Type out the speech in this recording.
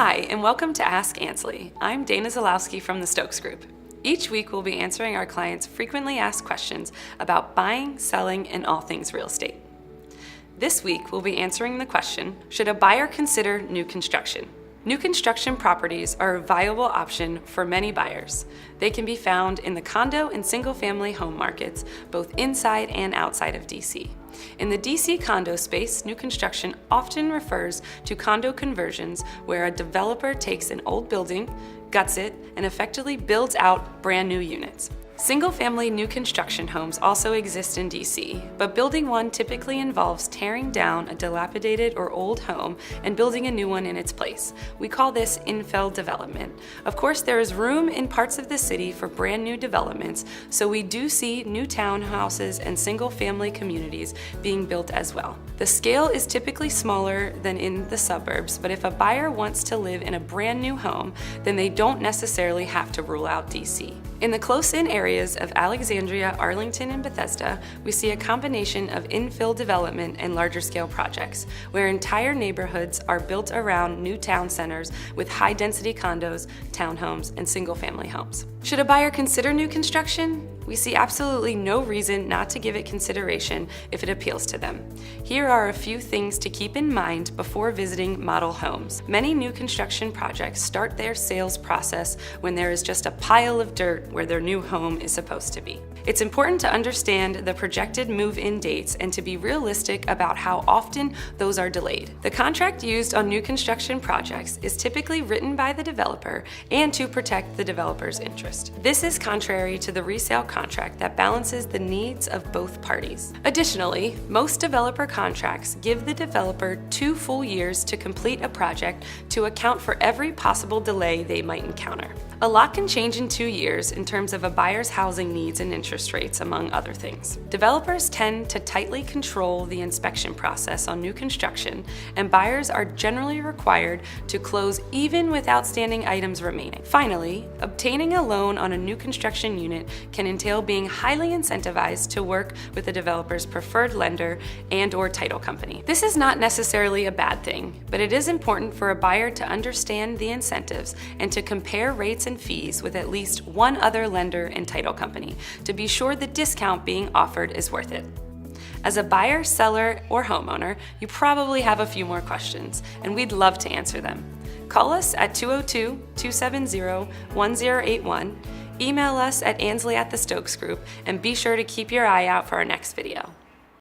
Hi, and welcome to Ask Anslie. I'm Dana Zalowski from the Stokes Group. Each week, we'll be answering our clients' frequently asked questions about buying, selling, and all things real estate. This week, we'll be answering the question, should a buyer consider new construction? New construction properties are a viable option for many buyers. They can be found in the condo and single-family home markets, both inside and outside of DC. In the DC condo space, new construction often refers to condo conversions where a developer takes an old building, guts it, and effectively builds out brand new units. Single-family new construction homes also exist in DC, but building one typically involves tearing down a dilapidated or old home and building a new one in its place. We call this infill development. Of course, there is room in parts of the city for brand new developments, so we do see new townhouses and single-family communities being built as well. The scale is typically smaller than in the suburbs, but if a buyer wants to live in a brand new home, then they don't necessarily have to rule out DC. In the close-in areas of Alexandria, Arlington, and Bethesda, we see a combination of infill development and larger-scale projects, where entire neighborhoods are built around new town centers with high-density condos, townhomes, and single-family homes. Should a buyer consider new construction? We see absolutely no reason not to give it consideration if it appeals to them. Here are a few things to keep in mind before visiting model homes. Many new construction projects start their sales process when there is just a pile of dirt where their new home is supposed to be. It's important to understand the projected move-in dates and to be realistic about how often those are delayed. The contract used on new construction projects is typically written by the developer and to protect the developer's interest. This is contrary to the resale contract that balances the needs of both parties. Additionally, most developer contracts give the developer 2 full years to complete a project to account for every possible delay they might encounter. A lot can change in 2 years in terms of a buyer's housing needs and interest rates, among other things. Developers tend to tightly control the inspection process on new construction, and buyers are generally required to close even with outstanding items remaining. Finally, obtaining a loan on a new construction unit can entail being highly incentivized to work with the developer's preferred lender and/or title company. This is not necessarily a bad thing, but it is important for a buyer to understand the incentives and to compare rates and fees with at least one other lender and title company to be sure the discount being offered is worth it. As a buyer, seller, or homeowner, you probably have a few more questions, and we'd love to answer them. Call us at 202-270-1081, email us at Anslie@the Stokes Group, and be sure to keep your eye out for our next video.